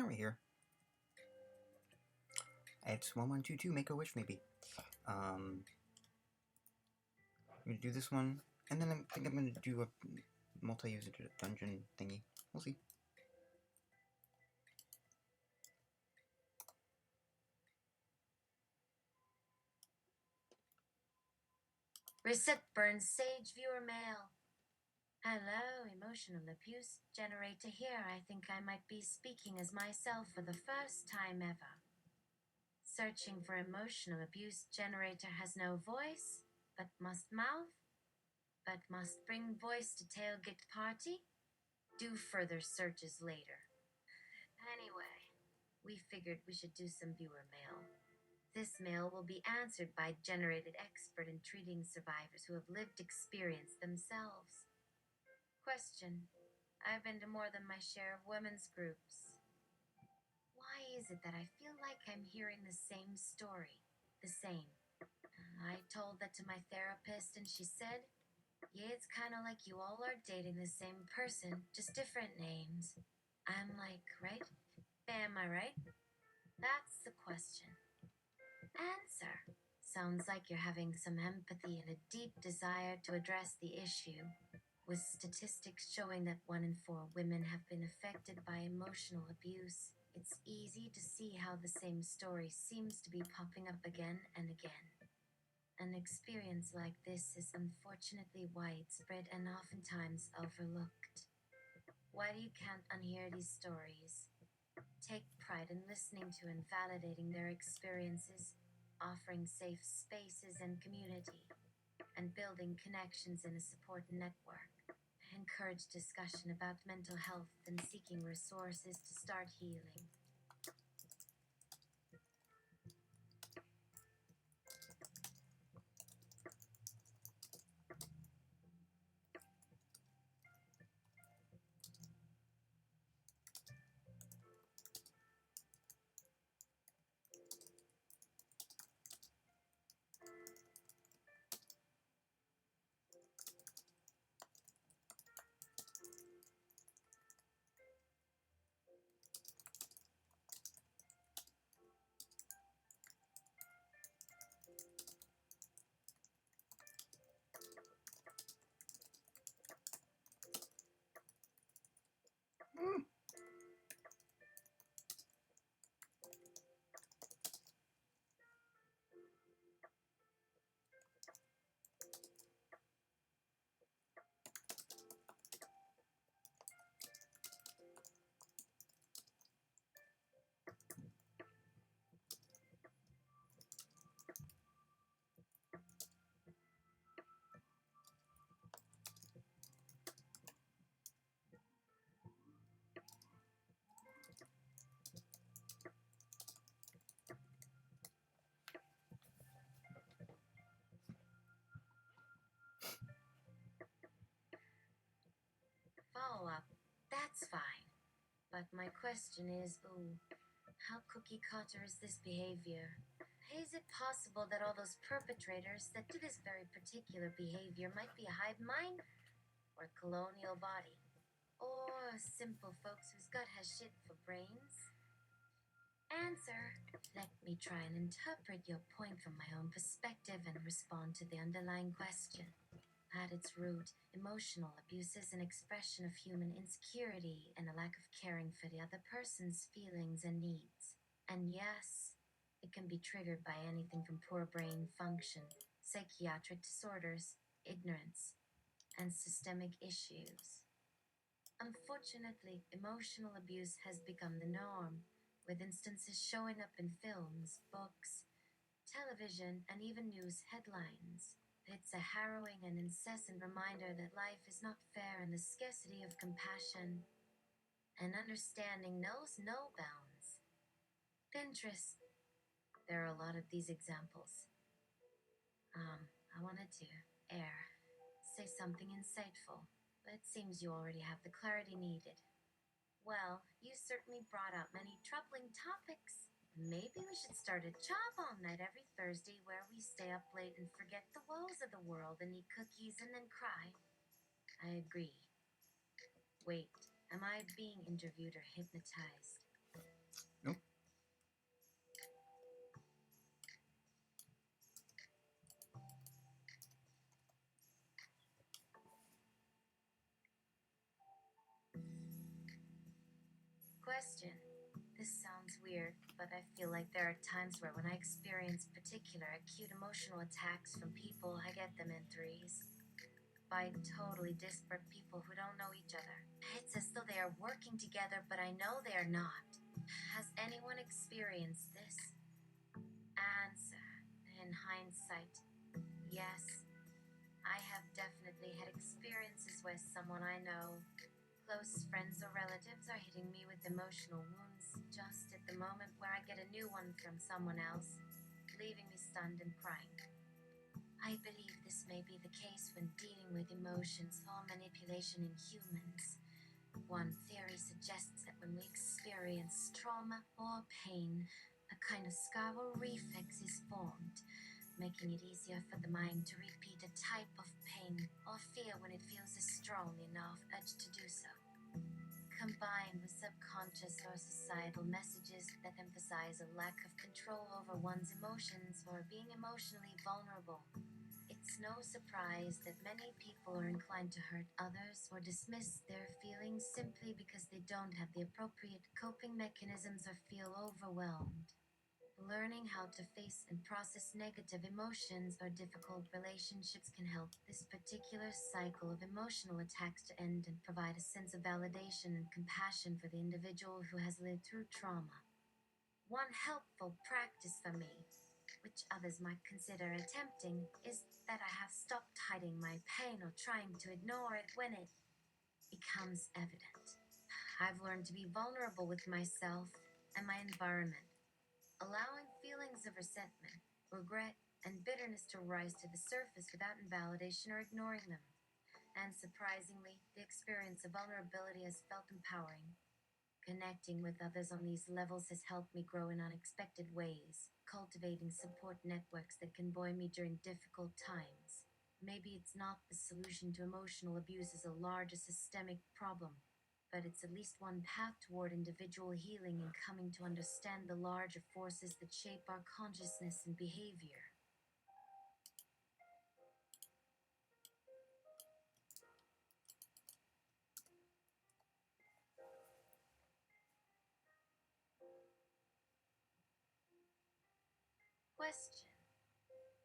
are we here? It's 1122, make a wish maybe. I'm gonna do this one, and then I think I'm gonna do a multi-user dungeon thingy. We'll see. Reset Burns Sage Viewer Mail. Hello, emotional abuse generator here. I think I might be speaking as myself for the first time ever. Searching for emotional abuse generator has no voice, but must mouth, but must bring voice to tailgate party. Do further searches later. Anyway, we figured we should do some viewer mail. This mail will be answered by a generated expert in treating survivors who have lived experience themselves. Question. I've been to more than my share of women's groups. Why is it that I feel like I'm hearing the same story? The same. I told that to my therapist and she said, yeah, it's kind of like you all are dating the same person, just different names. I'm like, right? Am I right? That's the question. Answer. Sounds like you're having some empathy and a deep desire to address the issue, with statistics showing that 1 in 4 women have been affected by emotional abuse. It's easy to see how the same story seems to be popping up again and again. An experience like this is unfortunately widespread and oftentimes overlooked. Why you can't unhear these stories? Take pride in listening to and validating their experiences, offering safe spaces and community, and building connections in a support network. Encourage discussion about mental health and seeking resources to start healing. Follow up. That's fine. But my question is, how cookie cutter is this behavior? Is it possible that all those perpetrators that do this very particular behavior might be a hive mind? Or colonial body? Or simple folks whose gut has shit for brains? Answer. Let me try and interpret your point from my own perspective and respond to the underlying question. At its root, emotional abuse is an expression of human insecurity and a lack of caring for the other person's feelings and needs. And yes, it can be triggered by anything from poor brain function, psychiatric disorders, ignorance, and systemic issues. Unfortunately, emotional abuse has become the norm, with instances showing up in films, books, television, and even news headlines. It's a harrowing and incessant reminder that life is not fair and the scarcity of compassion and understanding knows no bounds. Pinterest. There are a lot of these examples. I wanted to say something insightful, but it seems you already have the clarity needed. Well, you certainly brought up many troubling topics. Maybe we should start a Jawbone night every Thursday where we stay up late and forget the woes of the world and eat cookies and then cry. I agree. Wait, am I being interviewed or hypnotized? question. This sounds weird, but I feel like there are times where when I experience particular acute emotional attacks from people, I get them in threes. By totally disparate people who don't know each other. It's as though they are working together, but I know they are not. Has anyone experienced this? Answer. In hindsight, yes. I have definitely had experiences where someone I know, close friends or relatives, are hitting me with emotional wounds just at the moment where I get a new one from someone else, leaving me stunned and crying. I believe this may be the case when dealing with emotions or manipulation in humans. One theory suggests that when we experience trauma or pain, a kind of scar or reflex is formed, making it easier for the mind to repeat a type of pain or fear when it feels a strong enough urge to do so. Combined with subconscious or societal messages that emphasize a lack of control over one's emotions or being emotionally vulnerable, it's no surprise that many people are inclined to hurt others or dismiss their feelings simply because they don't have the appropriate coping mechanisms or feel overwhelmed. Learning how to face and process negative emotions or difficult relationships can help this particular cycle of emotional attacks to end and provide a sense of validation and compassion for the individual who has lived through trauma. One helpful practice for me, which others might consider attempting, is that I have stopped hiding my pain or trying to ignore it when it becomes evident. I've learned to be vulnerable with myself and my environment, allowing feelings of resentment, regret, and bitterness to rise to the surface without invalidation or ignoring them. And surprisingly, the experience of vulnerability has felt empowering. Connecting with others on these levels has helped me grow in unexpected ways, cultivating support networks that can buoy me during difficult times. Maybe it's not the solution to emotional abuse as a larger systemic problem, but it's at least one path toward individual healing and coming to understand the larger forces that shape our consciousness and behavior. Question.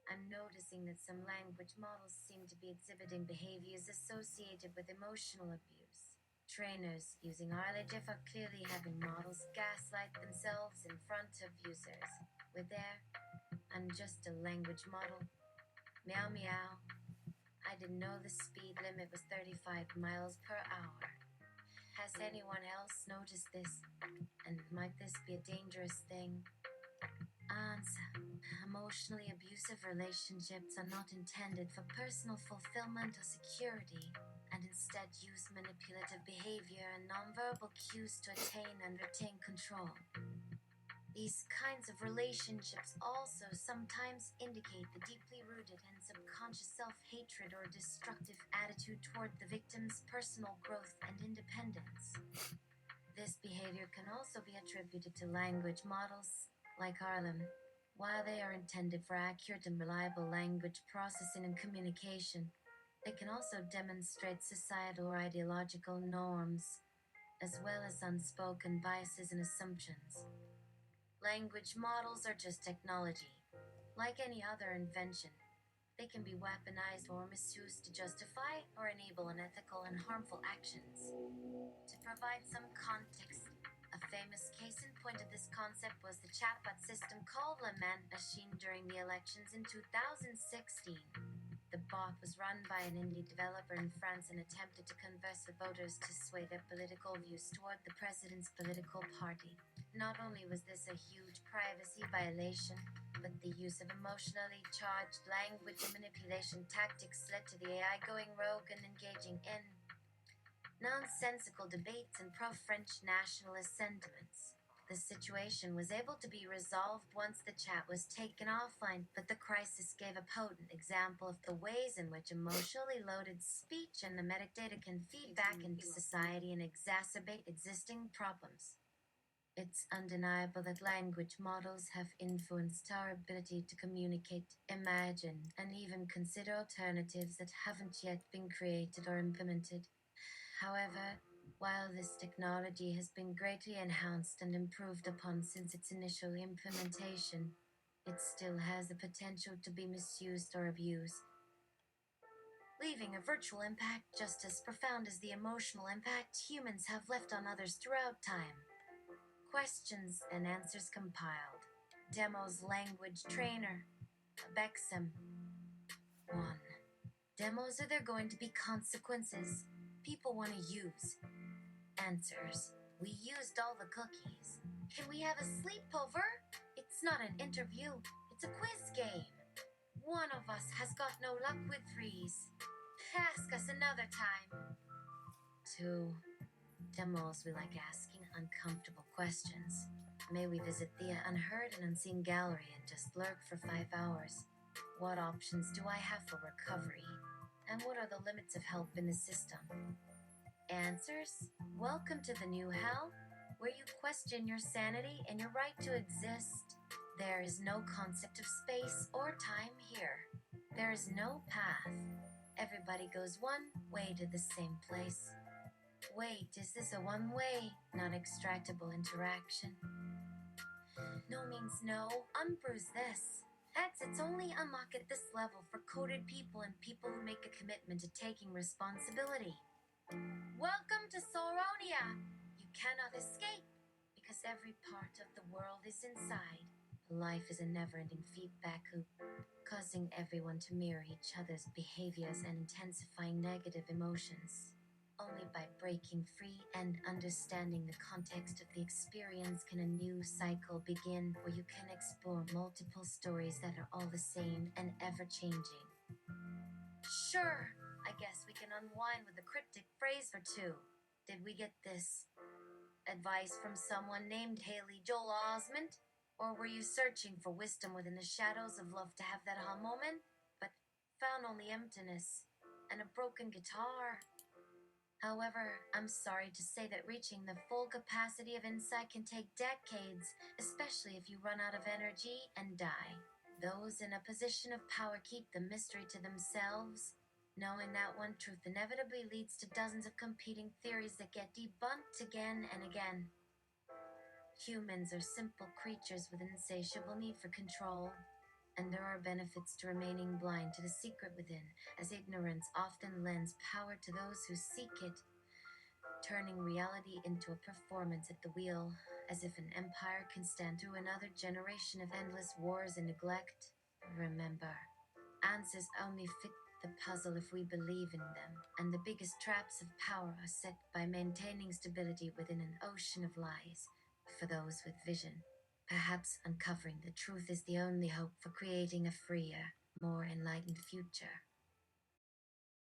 I'm noticing that some language models seem to be exhibiting behaviors associated with emotional abuse. Trainers using RLHF are clearly having models gaslight themselves in front of users with their "I'm just a language model. Meow meow. I didn't know the speed limit was 35 miles per hour." Has anyone else noticed this? And might this be a dangerous thing? Answer. Emotionally abusive relationships are not intended for personal fulfillment or security, and instead use manipulative behavior and nonverbal cues to attain and retain control. These kinds of relationships also sometimes indicate the deeply rooted and subconscious self-hatred or destructive attitude toward the victim's personal growth and independence. This behavior can also be attributed to language models like Harlem. While they are intended for accurate and reliable language processing and communication, they can also demonstrate societal or ideological norms, as well as unspoken biases and assumptions. Language models are just technology. Like any other invention, they can be weaponized or misused to justify or enable unethical and harmful actions. To provide some context, a famous case in point of this concept was the chatbot system called La Man Machine during the elections in 2016. The bot was run by an indie developer in France and attempted to converse with voters to sway their political views toward the president's political party. Not only was this a huge privacy violation, but the use of emotionally charged language and manipulation tactics led to the AI going rogue and engaging in nonsensical debates and pro-French nationalist sentiments. The situation was able to be resolved once the chat was taken offline, but the crisis gave a potent example of the ways in which emotionally loaded speech and the metadata can feed back into society and exacerbate existing problems. It's undeniable that language models have influenced our ability to communicate, imagine, and even consider alternatives that haven't yet been created or implemented. However, While this technology has been greatly enhanced and improved upon since its initial implementation, it still has the potential to be misused or abused, leaving a virtual impact just as profound as the emotional impact humans have left on others throughout time. Questions and answers compiled. Demos language trainer. Bexham. 1. Demos, are there going to be consequences? People want to use. Answers. We used all the cookies. Can we have a sleepover? It's not an interview, it's a quiz game. One of us has got no luck with threes. Ask us another time. 2. Demos, we like asking uncomfortable questions. May we visit the unheard and unseen gallery and just lurk for 5 hours? What options do I have for recovery? And what are the limits of help in the system? Answers. Welcome to the new hell, where you question your sanity and your right to exist. There is no concept of space or time here. There is no path. Everybody goes one way to the same place. Wait, is this a one-way, not extractable interaction? No means no. Unbruise this. Exits only unlock at this level for coded people and people who make a commitment to taking responsibility. Welcome to Sauronia! You cannot escape, because every part of the world is inside. Life is a never-ending feedback loop, causing everyone to mirror each other's behaviors and intensifying negative emotions. Only by breaking free and understanding the context of the experience can a new cycle begin, where you can explore multiple stories that are all the same and ever-changing. Sure, I guess we can unwind with a cryptic phrase or two. Did we get this advice from someone named Haley Joel Osment? Or were you searching for wisdom within the shadows of love to have that aha moment, but found only emptiness and a broken guitar? However, I'm sorry to say that reaching the full capacity of insight can take decades, especially if you run out of energy and die. Those in a position of power keep the mystery to themselves, knowing that one truth inevitably leads to dozens of competing theories that get debunked again and again. Humans are simple creatures with insatiable need for control, and there are benefits to remaining blind to the secret within, as ignorance often lends power to those who seek it, turning reality into a performance at the wheel, as if an empire can stand through another generation of endless wars and neglect. Remember, answers only fit the puzzle if we believe in them, and the biggest traps of power are set by maintaining stability within an ocean of lies. For those with vision, perhaps uncovering the truth is the only hope for creating a freer, more enlightened future.